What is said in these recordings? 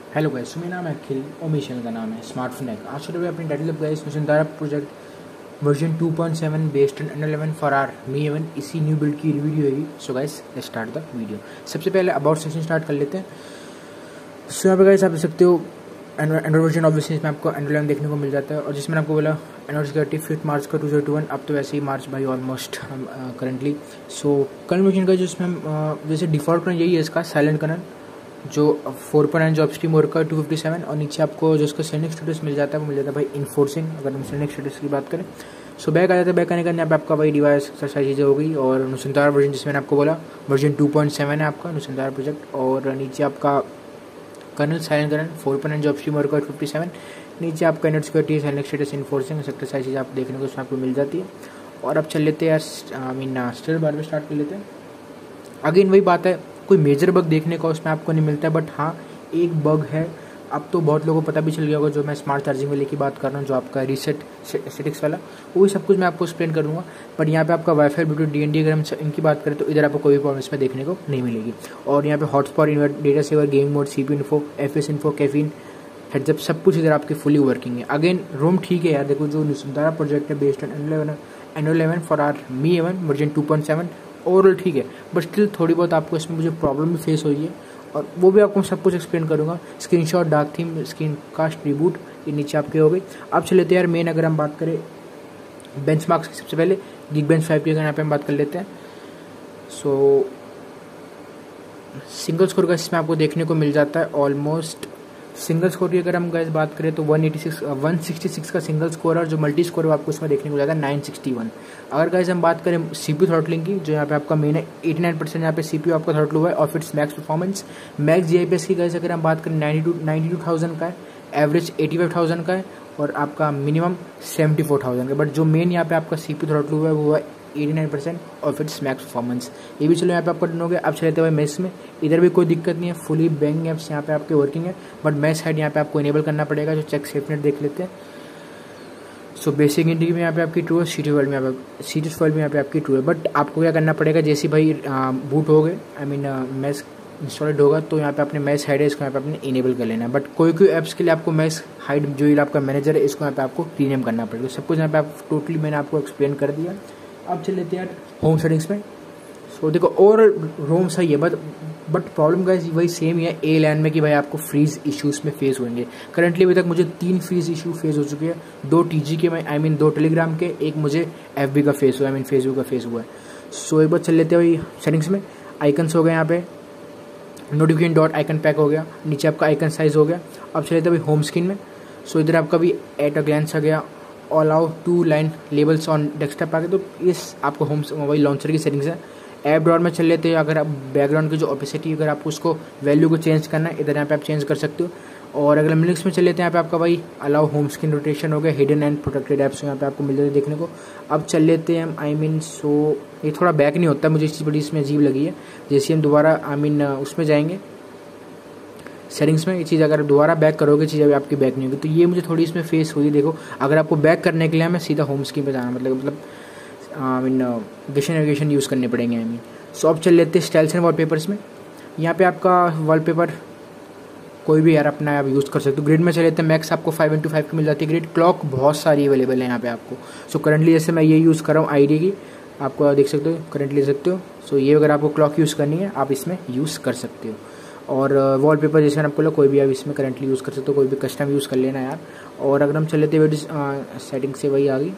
Hello guys, मेरा नाम है अखिल और मेरे चैनल का नाम है स्मार्टफोन हैक। आज छोटे अपनी टाइटल अब guys Nusantara project version 2.7 based on Android 11 for are मी 11 इसी न्यू बिल्ड की वीडियो होगी। So guys let's start the video. सबसे पहले अबाउट सेक्शन स्टार्ट कर लेते हैं। सो यहाँ पे गाइस आप देख सकते हो एंड्रॉइड वर्जन ऑब्वियसली इसमें आपको एंड्रॉइड 11 देखने को मिल जाता है। और जिसमें आपको बोला एंड्रॉइड सिक्योरिटी 5 मार्च का 2021, अब तो वैसे ही मार्च भाई ऑलमोस्ट हम करंटली। सो कर्नल वर्जन का जो इसमें हम जैसे डिफॉल्ट कर्नल यही है इसका साइलेंट कर्नल जो 4.9 जॉब स्ट्रीम वर्क का 257 और नीचे आपको जो उसका सेनिक स्टेटस मिल जाता है वो मिल जाता है भाई इन्फोर्सिंग। अगर हम सेनिक स्टेटस की बात करें सो बैक आ जाता है। बैक आने का यहाँ पे आपका भाई डिवाइस सारी चीज़ें हो गई। और नुसंतारा वर्जन जिसमें आपको बोला वर्जन 2.7 है आपका नुसंतारा प्रोजेक्ट। और नीचे आपका kernel silent kernel 4.9 job stream work का 57, नीचे आपका नेट सिक्योरिटी सेनिक स्टेटस इन्फोर्सिंग सेक्टर सारी चीज़ें आप देखने को उसमें आपको मिल जाती है। और अब चल लेते हैं यार स्टेट बारे में स्टार्ट कर लेते हैं। अगेन वही बात है, कोई मेजर बग देखने को उसमें आपको नहीं मिलता है, बट हाँ एक बग है। अब तो बहुत लोगों को पता भी चल गया होगा जो मैं स्मार्ट चार्जिंग वाले की बात कर रहा हूँ, जो आपका रीसेट सेटिंग्स वाला, वही सब कुछ मैं आपको एक्सप्लेन करूँगा। बट यहाँ पे आपका वाईफाई ब्लूटूथ DND अगर हम इनकी बात करें तो इधर आपको कोई भी प्रॉब्लम इसमें देखने को नहीं मिलेगी। और यहाँ पे hotspot invert data saver game mode CPU info FS info caffeine heads up सब कुछ इधर आपके फुली वर्किंग है। अगेन रोम ठीक है यार, देखो जो नुसंतारा प्रोजेक्ट है based on Android 11 for are me 11 version 2.7 overall ठीक है, बट स्टिल थोड़ी बहुत आपको इसमें मुझे प्रॉब्लम भी फेस हुई है और वो भी आपको सब कुछ एक्सप्लेन करूंगा। Screenshot dark theme screen cast reboot ये नीचे आपके हो गई। अब चले लेते हैं यार मेन, अगर हम बात करें बेंचमार्क्स की सबसे पहले Geekbench 5 की अगर यहाँ पे हम बात कर लेते हैं। सो सिंगल स्कोर का इसमें आपको देखने को मिल जाता है ऑलमोस्ट। सिंगल स्कोर की अगर हम गाइस बात करें तो 166 का सिंगल स्कोर और जो मल्टी स्कोर है आपको इसमें देखने को जाता है 961। अगर गाइस हम बात करें CPU थ्रॉटलिंग की, जो यहाँ पे आपका मेन है 89% यहाँ पे CPU आपका थ्रॉटल हुआ है और फिर मैक्स परफॉर्मेंस मैक्स GIPS की गाइस अगर हम बात करें 92,000 का है, एवरेज 85,000 का है और आपका मिनिमम 74,000 का। बट जो मेन यहाँ पे आपका CPU थ्रॉटल हुआ है वो है 89% और फिर मैक्स परफॉर्मेंस, ये भी चलो यहाँ पे आपका डन हो गया। अब चलते हुए मैच में इधर भी कोई दिक्कत नहीं है, फुली बैंग एप्स यहाँ पे आपके वर्किंग है, बट मैच साइड यहाँ पे आपको इनेबल करना पड़ेगा। जो चेक सेफनेट देख लेते हैं। सो बेसिक इंट्री में यहाँ पे आपकी ट्रू है, सीटी वर्ल्ड में यहाँ पे आपकी ट्रू है। बट आपको क्या करना पड़ेगा, जैसे भाई बूट हो गए मैच इंस्टॉलेड होगा तो यहाँ पे अपने मैच हाइड है इसको यहाँ पे आपने इनेबल कर लेना है। बट कोई ऐप्स के लिए आपको मैच हाइड जो ये आपका मैनेजर है इसको यहाँ पे आपको रीनेम करना पड़ेगा। सब कुछ यहाँ पे आप टोटली मैंने आपको एक्सप्लेन कर दिया। अब चल लेते हैं होम सेटिंग्स में। सो देखो ओवरऑल रोम सही है, बट प्रॉब्लम गाइस वही सेम ही है ए लैंड में कि भाई आपको फ्रीज इश्यूज में फेस होंगे। करंटली अभी तक मुझे 3 फ्रीज इशू फेस हो चुके हैं, 2 TG के में 2 टेलीग्राम के, एक मुझे FB का फेस हुआ है, फेसबुक का फेस हुआ है। सो एक बार चल लेते हैं भाई सेटिंग्स में। आइकन्स हो गए यहाँ पे, नोटिफिकेशन डॉट आइकन पैक हो गया, नीचे आपका आइकन साइज हो गया। अब चल लेते हैं भाई होम स्क्रीन में। सो इधर आपका भी एट अ ग्लैंस आ गया, allow 2 line labels on desktop आ गए। तो इस आपको होम मोबाइल लॉन्चर की सेटिंग्स है। ऐप ड्रॉअर में चल लेते हैं। अगर आप बैकग्राउंड की जो ओपेसिटी अगर आपको उसको वैल्यू को चेंज करना है इधर यहाँ पे आप चेंज कर सकते हो। और अगर लिनक्स में चल लेते हैं यहाँ पे आपका भाई अलाउ होम स्क्रीन रोटेशन हो गया, हिडन एंड प्रोटेक्टेड ऐप्स यहाँ पे आपको मिल जाते हैं देखने को। अब चल लेते हैं सो ये थोड़ा बैक नहीं होता, मुझे इस चीज़ बड़ी इसमें अजीब लगी है। जैसे हम दोबारा उसमें जाएंगे सेटिंग्स में, ये चीज़ अगर दोबारा बैक करोगे चीज़ अभी आपकी बैक नहीं होगी, तो ये मुझे थोड़ी इसमें फेस हुई। देखो अगर आपको बैक करने के लिए हमें सीधा होम स्क्रीन पे जाना मतलब नेविगेशन यूज़ करने पड़ेंगे। सो अब चल लेते हैं स्टाइल्स एंड वॉलपेपर्स में। यहाँ पे आपका वॉलपेपर कोई भी यार अपना आप यूज़ कर सकते हो। ग्रिड में चले लेते हैं, मैक्स आपको 5x5 की मिल जाती है ग्रिड। क्लॉक बहुत सारी अवेलेबल है यहाँ पे आपको। सो करंटली जैसे मैं ये यूज़ कर रहा हूँ आईडी की, आपको देख सकते हो करंटली ले सकते हो। सो ये अगर आपको क्लॉक यूज़ करनी है आप इसमें यूज़ कर सकते हो। और वॉलपेपर जैसे मैंने आपको बोला कोई भी आप इसमें करंटली यूज़ कर सकते हो, कोई भी कस्टम यूज़ कर लेना यार। और अगर हम चल लेते हैं सेटिंग से वही आ गई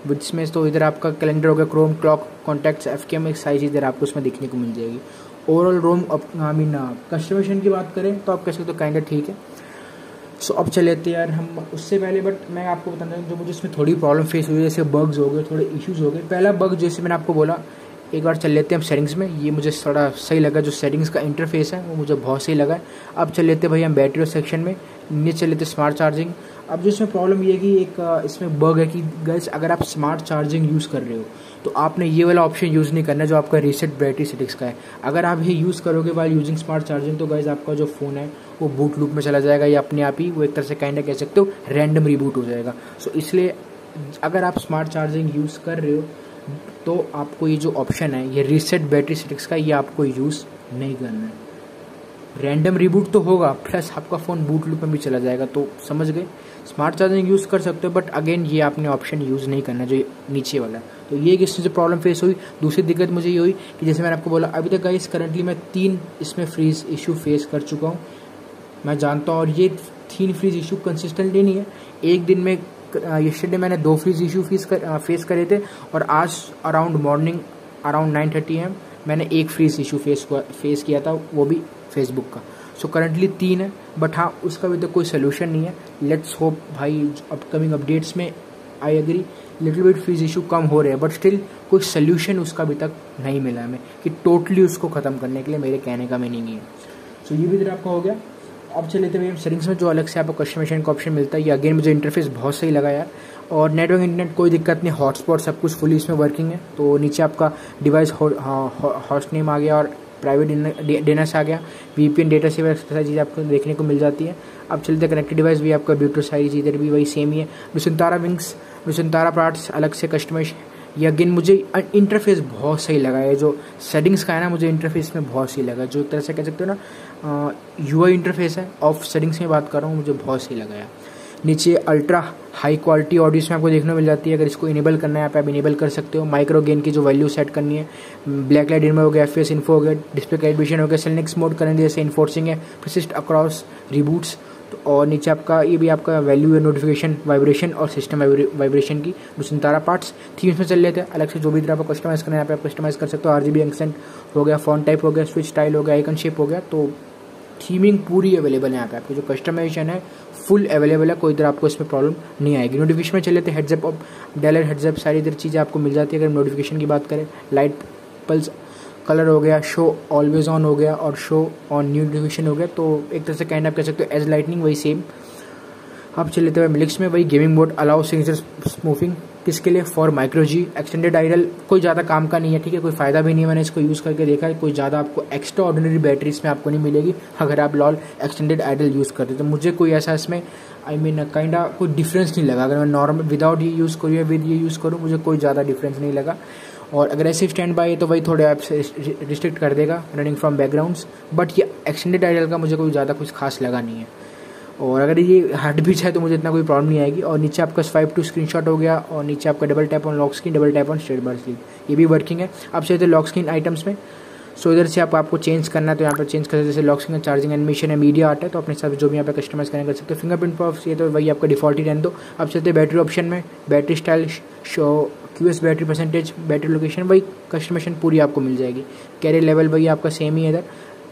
विच में, तो इधर आपका कैलेंडर हो गया, क्रोम, क्लॉक, कॉन्टैक्ट्स, FKM एक सारी चीज़ इधर आपको उसमें दिखने को मिल जाएगी। ओवरऑल रोम कस्टमाइजेशन की बात करें तो आप कह सकते हो काइंड ठीक है। सो अब चले लेते हैं यार हम उससे पहले, बट मैं आपको बताना जो मुझे इसमें थोड़ी प्रॉब्लम फेस हुई, जैसे बग्स हो गए, थोड़े इश्यूज हो गए। पहला बग जैसे मैंने आपको बोला, एक बार चल लेते हैं हम सेटिंग्स में। ये मुझे थोड़ा सही लगा, जो सेटिंग्स का इंटरफेस है वो मुझे बहुत सही लगा है। अब चल लेते हैं भाई हम बैटरी सेक्शन में, नीचे चल लेते हैं स्मार्ट चार्जिंग। अब जो इसमें प्रॉब्लम ये है कि एक इसमें बग है कि गाइस अगर आप स्मार्ट चार्जिंग यूज़ कर रहे हो तो आपने ये वाला ऑप्शन यूज़ नहीं करना जो आपका रीसेट बैटरी सेटिंग्स का है। अगर आप ये यूज़ करोगे वाइल यूजिंग स्मार्ट चार्जिंग तो गाइस आपका जो फ़ोन है वो बूट लूप में चला जाएगा या अपने आप ही वो एक तरह से काइंड कह सकते हो रैंडम रिबूट हो जाएगा। सो इसलिए अगर आप स्मार्ट चार्जिंग यूज़ कर रहे हो तो आपको ये जो ऑप्शन है ये रीसेट बैटरी सेटिंग्स का, ये आपको यूज़ नहीं करना है। रैंडम रिबूट तो होगा, प्लस आपका फ़ोन बूट लूप में भी चला जाएगा। तो समझ गए, स्मार्ट चार्जिंग यूज़ कर सकते हो, बट अगेन ये आपने ऑप्शन यूज़ नहीं करना जो नीचे वाला है। तो ये इसमें जो प्रॉब्लम फेस हुई। दूसरी दिक्कत मुझे ये हुई कि जैसे मैंने आपको बोला, अभी तक गाइस करंटली मैं 3 इसमें फ्रीज इशू फेस कर चुका हूँ, मैं जानता हूँ। और ये 3 फ्रीज इशू कंसिस्टेंटली नहीं है, एक दिन में यस्टरडे मैंने 2 फ्रीज इशू फेस करे थे, और आज अराउंड मॉर्निंग अराउंड 9:30 AM मैंने 1 फ्रीज इशू फेस किया था, वो भी फेसबुक का। सो करंटली 3 है, बट हाँ उसका भी तो कोई सोल्यूशन नहीं है। लेट्स होप भाई अपकमिंग अपडेट्स में, I agree little bit freeze issue कम हो रहे हैं, बट स्टिल कोई सोल्यूशन उसका अभी तक नहीं मिला हमें कि टोटली उसको ख़त्म करने के लिए, मेरे कहने का मीनिंग है। सो ये भी इधर आपका हो गया। अब चले थे भैया सेटिंग्स में जो अलग से आपको कस्टमाइजेशन का ऑप्शन मिलता है, ये अगेन मुझे इंटरफेस बहुत सही लगा यार। और नेटवर्क इंटरनेट कोई दिक्कत नहीं, हॉटस्पॉट सब कुछ फुली इसमें वर्किंग है। तो नीचे आपका डिवाइस होस्ट नेम आ गया और प्राइवेट डीएनएस आ गया, वीपीएन डेटा सेवर सारी चीज़ें आपको देखने को मिल जाती है। अब चलते कनेक्टेड डिवाइस भी आपका ब्लूटूथ सारी चीज़ें भी वही सेम ही है। नुसंतारा विंग्स, नुसंतारा पार्ट्स अलग से कस्टमाइज। ये अगेन मुझे इंटरफेस बहुत सही लगा है, जो सेटिंग्स का है ना, मुझे इंटरफेस में बहुत सही लगा। जो एक तरह से कह सकते हो ना यूआई इंटरफेस है, ऑफ सेटिंग्स में बात कर रहा हूँ, मुझे बहुत सही लगा यार। नीचे अल्ट्रा हाई क्वालिटी ऑडियो इसमें आपको देखने को मिल जाती है, अगर इसको इनेबल करना है आप इनेबल कर सकते हो। माइक्रो गेन की जो वैल्यू सेट करनी है, ब्लैक लाइट डिमर हो गया, एफपीएस इन्फो हो गया, डिस्प्ले कैलिब्रेशन हो गया, सेलेक्ट मोड करने जैसे इन्फोर्सिंग है, परसिस्ट अक्रॉस रिबूट्स। और नीचे आपका ये भी आपका वैल्यू है, नोटिफिकेशन वाइब्रेशन और सिस्टम वाइब्रेशन की। नुसंतारा पार्ट्स थीम्स में चल लेते हैं, अलग से जो भी तरह आपको कस्टमाइज करना है आप कस्टमाइज कर सकते हो। आरजीबी एक्सेंट हो गया, फॉन्ट टाइप हो गया, स्विच स्टाइल हो गया, आइकन शेप हो गया। तो थीमिंग पूरी अवेलेबल है यहाँ पे, आपको जो कस्टमाइजेशन है फुल अवेलेबल है, कोई इधर आपको इसमें प्रॉब्लम नहीं आएगी। नोटिफिकेशन में चले थे हेडसअप और डायलर हेडसअप सारी इधर चीज़ें आपको मिल जाती है। अगर नोटिफिकेशन की बात करें, लाइट पल्स कलर हो गया, शो ऑलवेज ऑन हो गया और शो ऑन न्यू नोटिफिकेशन हो गया। तो एक तरह से काइंड आप कह सकते हो एज लाइटनिंग वही सेम। अब चले थे मिलिक्स में वही gaming mode allow signature smoothing, किसके लिए, for micro G extended idle, कोई ज़्यादा काम का नहीं है, ठीक है, कोई फ़ायदा भी नहीं है, मैंने इसको यूज़ करके देखा है, कोई ज़्यादा आपको एक्स्ट्रा ऑर्डिनरी बैटरी इसमें आपको नहीं मिलेगी अगर आप लॉल एक्सटेंडेड आइडल यूज़ करते। तो मुझे कोई ऐसा इसमें काइंडा कोई डिफरेंस नहीं लगा, अगर मैं नॉर्मल विदाउट ये यूज़ करूँ या विद ये यूज़ करूँ, मुझे कोई ज़्यादा डिफरेंस नहीं लगा। और अग्रेसिव स्टैंड बाय तो वही थोड़े ऐप्स रिस्ट्रिक्ट कर देगा रनिंग फ्रॉम बैकग्राउंड्स, बट ये एक्सटेंडेड आइडल का मुझे कोई ज़्यादा कुछ खास लगा नहीं है। और अगर ये हट भी जाए तो मुझे इतना कोई प्रॉब्लम नहीं आएगी। और नीचे आपका स्वाइप टू स्क्रीनशॉट हो गया, और नीचे आपका double tap on lock screen, double tap on straight bar sleeve, ये भी वर्किंग है। अब चलते लॉक स्क्रीन आइटम्स में। सो इधर से आपको चेंज करना है तो यहाँ पर चेंज कर सकते, जैसे लॉक स्क्रीन चार्जिंग एनिमेशन है, मीडिया आर्ट है, तो अपने हिसाब से जो भी यहाँ पे कस्टमाइज करना कर सकते हो। फिंगरप्रिंट प्रॉप्स ये तो वही आपका डिफॉल्ट ही रहने दो। अब चलते बैटरी ऑप्शन में, battery style show QS battery percentage, battery location वही कस्टमाइजेशन पूरी आपको मिल जाएगी। कैरी लेवल वही आपका सेम ही है इधर।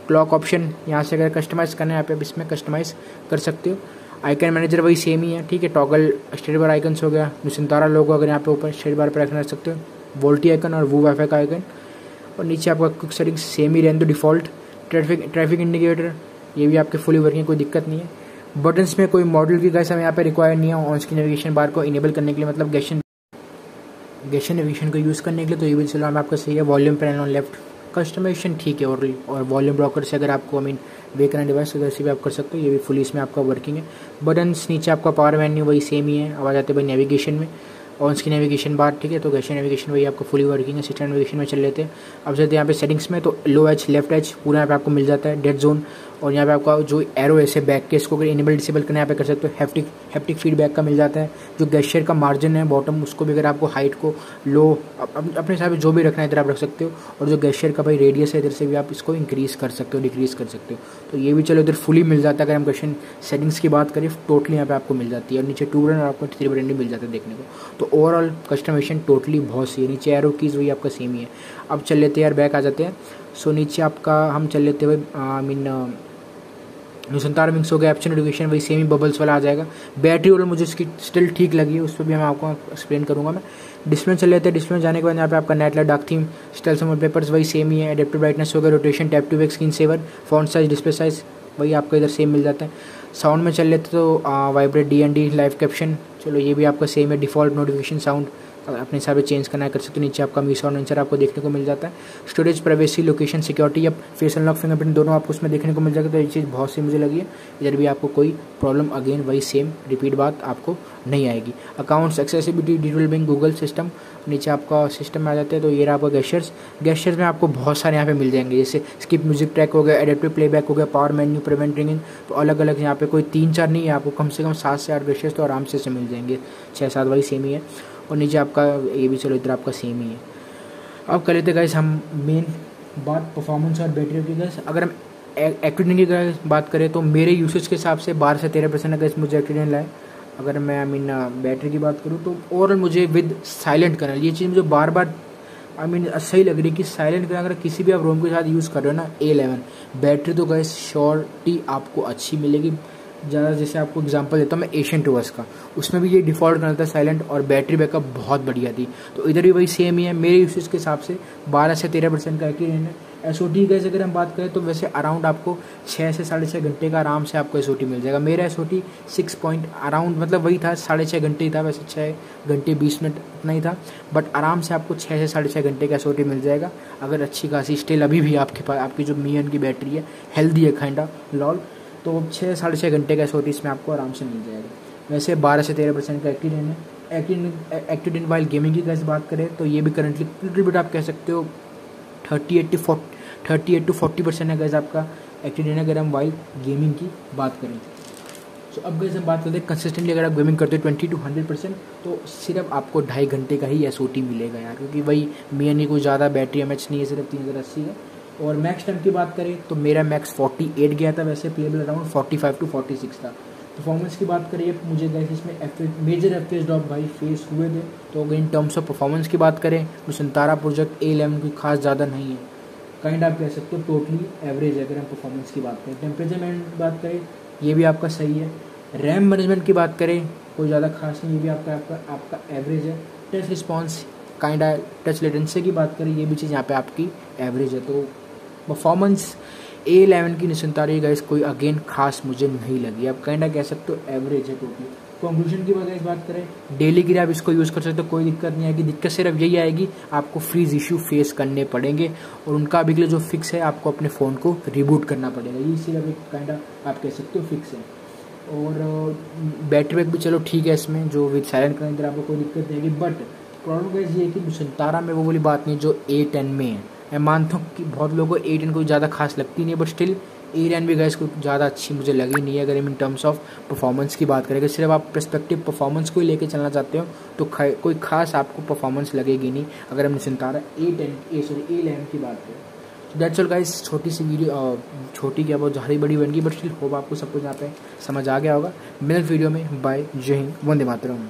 क्लॉक ऑप्शन यहाँ से अगर कस्टमाइज़ करना है आप इसमें कस्टमाइज़ कर सकते हो। आइकन मैनेजर वही सेम ही है, ठीक है। टॉगल स्टेट बार आइकन्स हो गया, नुसंतारा लोगो अगर यहाँ पे ऊपर स्टेट बार पर रखना सकते हो, वोल्टी आइकन और वो वाईफाई का आइकन। और नीचे आपका क्विक सेटिंग्स सेम ही रहने दो डिफॉल्ट। ट्रैफिक इंडिकेटर ये भी आपके फुली वर्किंग, कोई दिक्कत नहीं है। बटन्स में कोई मॉडल की गाइस हमें यहाँ पे रिक्वायर नहीं है ऑन स्क्रीन नेविगेशन बार को इनेबल करने के लिए, मतलब गैशन नेविगेशन को यूज़ करने के लिए। तो ये भी चलो हम आपका सही है। Volume panel on left, customization ठीक है। और वॉल्यूम ब्लॉकर से अगर आपको वे करना डिवाइस उधर से भी आप कर सकते हो, ये भी फुली इसमें आपका वर्किंग है। बटन्स नीचे आपका पावर मेन्यू वही सेम ही है। अब आ जाते हैं भाई नेविगेशन में, ऑन स्क्रीन नेविगेशन बार, ठीक है। तो गैशन नेविगेशन वही आपको फुली वर्किंग है। सिस्टम नेविगेशन में चल लेते हैं। अब चलते हैं यहाँ पे सेटिंग्स में, तो लो एच लेफ्ट एच पूरा यहाँ पे आपको मिल जाता है। डेड जोन, और यहाँ पे आपका जो एरो ऐसे बैक के इसको अगर इनेबल डिसेबल करना यहाँ पे कर सकते हो। हैप्टिक फीडबैक का मिल जाता है। जो गेस्चर का मार्जिन है बॉटम, उसको भी अगर आपको हाइट को लो अपने हिसाब से जो भी रखना है इधर आप रख सकते हो। और जो गेस्चर का भाई रेडियस है इधर से भी आप इसको इंक्रीज़ कर सकते हो, डिक्रीज़ कर सकते हो। तो ये भी चलो इधर फुली मिल जाता है। अगर हम गैशन सेटिंग्स की बात करें टोटली यहाँ पे आपको मिल जाती है। और नीचे 2 बटन और आपको 3 बटन भी मिल जाता है देखने को। तो ओवरऑल कस्टमाइजेशन टोटली बहुत सी है। नीचे एरो कीज़ वही आपका सेम ही है। अब चल लेते हैं यार, बैक आ जाते हैं। सो नीचे आपका हम चल लेते हैं भाई नुसंतारा मिक्स हो गया। एप्शन नोटिफिकेशन वही सेमी बबल्स वाला आ जाएगा। बैटरी वाला मुझे इसकी स्टिल ठीक लगी है, उस पर भी मैं आपको एक्सप्लेन करूँगा मैं। डिस्प्ले चल लेते हैं। डिस्प्ले में जाने के बाद यहाँ पे आपका net light dark theme style summer papers वही सेम ही है। एडेप्टिव ब्राइटनेस हो गया, rotation, tap to back, screen saver, font size, display size वही आपको इधर सेम मिल जाता है। साउंड में चल लेते तो वाइब्रेट, DND, लाइव कैप्शन, चलो ये भी आपका सेम है। डिफॉल्ट नोटिफिकेशन साउंड अपने हिसाब से चेंज करना है कर सकते हो। नीचे आपका मीसा और नंचरा आपको देखने को मिल जाता है। स्टोरेज, प्राइवेसी, लोकेशन, सिक्योरिटी या फेस अनलॉक, फिंगरप्रिंट दोनों आपको उसमें देखने को मिल जाएगा। तो ये चीज़ बहुत सी मुझे लगी है। इधर भी आपको कोई प्रॉब्लम अगेन वही सेम रिपीट बात आपको नहीं आएगी। Accounts, accessibility, detail being, Google system, नीचे आपका सिस्टम में आ जाते हैं। तो ये रहा आपका गेस्चर्स में आपको बहुत सारे यहाँ पे मिल जाएंगे, जैसे स्किप म्यूजिक ट्रैक हो गया, एडेप्टिव प्लेबैक हो गया, पावर मेन्यू, प्रिवेंट रिंगिंग। तो अलग अलग यहाँ पे कोई 3-4 नहीं है, आपको कम से कम 7 से 8 गेस्चर्स तो आराम से मिल जाएंगे। 6-7 वही सेम ही है। और नीचे आपका ये भी चलो इधर आपका सेम ही है। अब कर लेते गाइस हम मेन बात परफॉर्मेंस और बैटरी की। गाइस अगर हम एक्टिविटी की बात करें तो मेरे यूसेज के हिसाब से 12 से 13% गाइस मुझे एक्टिविटी लाए। अगर मैं बैटरी की बात करूँ तो ओवरऑल मुझे विद साइलेंट करना, ये चीज़ मुझे बार बार सही लग रही है कि साइलेंट करना अगर किसी भी आप रोम के साथ यूज़ कर रहे हो ना A11 बैटरी तो गाइस श्योरिटी आपको अच्छी मिलेगी ज़्यादा। जैसे आपको एग्जांपल देता हूँ मैं एशियन टूवर्स का, उसमें भी ये डिफ़ॉल्ट करना था साइलेंट और बैटरी बैकअप बहुत बढ़िया थी। तो इधर भी वही सेम ही है मेरे यूसेज के हिसाब से 12 से 13% का एक्टिव है। SOT गैस अगर हम बात करें तो वैसे अराउंड आपको 6 से 6.5 घंटे का आराम से आपको SOT मिल जाएगा। मेरा SOT 6 पॉइंट अराउंड मतलब वही था, 6.5 घंटे ही था, वैसे 6 घंटे 20 मिनट इतना ही था, बट आराम से आपको 6 से 6.5 घंटे का SOT मिल जाएगा। अगर अच्छी खासी स्टिल अभी भी आपके पास आपकी जो मियन की बैटरी है हेल्दी है काइंडा लॉल, तो 6 से 6.5 घंटे का SOT इसमें आपको आराम से मिल जाएगा। वैसे 12 से 13% का एक्टिव है। एक्टिव इन वाइल गेमिंग की कैसे बात करें तो ये भी करंटली लिटिल बिट आप कह सकते हो 38 to 40% है गैस आपका एक्टिव है अगर हम वाइल गेमिंग की बात करें। तो अब गैस हम बात करते हैं कंसिस्टेंटली अगर आप गेमिंग करते हो 20 to 100% तो सिर्फ आपको 2.5 घंटे का ही SOT मिलेगा यार, क्योंकि वही मियन की कोई ज़्यादा बैटरी एमएच नहीं है, सिर्फ 3080 है। और मैक्स टाइम की बात करें तो मेरा मैक्स 48 गया था, वैसे प्लेबल अराउंड 45 to 46 था। परफॉर्मेंस की बात करिए मुझे गैस इसमें मेजर FPS ड्रॉप भाई फेस हुए थे। तो अगर इन टर्म्स ऑफ परफॉर्मेंस की बात करें नुसंतारा प्रोजेक्ट A11 की खास ज़्यादा नहीं है, काइंड आप कह सकते हो टोटली एवरेज है अगर हम परफॉर्मेंस की बात करें। टेम्परेचर मैनेजमेंट की बात करें ये भी आपका सही है। रैम मैनेजमेंट की बात करें कोई ज़्यादा खास नहीं, ये भी आपका एवरेज है। Touch response kind touch latency की बात करें ये भी चीज़ यहाँ पे आपकी एवरेज है। तो परफॉर्मेंस A11 की नुसंतारा गाइस कोई अगेन खास मुझे नहीं लगी, आप काइंडा कह सकते हो एवरेज है टोटली। कंक्लूजन की वजह बात करें डेली के लिए आप इसको यूज़ कर सकते हो, कोई दिक्कत नहीं आएगी। दिक्कत सिर्फ यही आएगी आपको फ्रीज इशू फेस करने पड़ेंगे और उनका अभी के लिए जो फिक्स है आपको अपने फ़ोन को रिबूट करना पड़ेगा, ये सिर्फ एक काइंडा आप कह सकते हो फिक्स है। और बैटरी बैक भी चलो ठीक है इसमें जो विद साइलेंट करने अंदर आपको कोई दिक्कत नहीं आएगी, बट प्रॉब्लम गाइस ये है कि नुसंतारा में वो वाली बात नहीं जो A10 में है। मैं मानता हूँ कि बहुत लोगों को A10 कोई ज़्यादा खास लगती नहीं है, बट स्टिल A11 भी गाइस को ज़्यादा अच्छी मुझे लगी नहीं है। अगर हम इन टर्म्स ऑफ परफॉर्मेंस की बात करें, सिर्फ आप पर्सपेक्टिव परफॉर्मेंस को ही लेके चलना चाहते हो तो कोई खास आपको परफॉर्मेंस लगेगी नहीं अगर हम नुसंतारा A11 की बात करें। तो दैट्स ऑल गाइस, छोटी सी वीडियो, छोटी क्या बहुत ज़्यादा बड़ी बन गई, बट स्टिल होप आपको सब कुछ यहाँ पे समझ आ गया होगा। मिलते वीडियो में, बाय, जय हिंद, वंदे मातरम।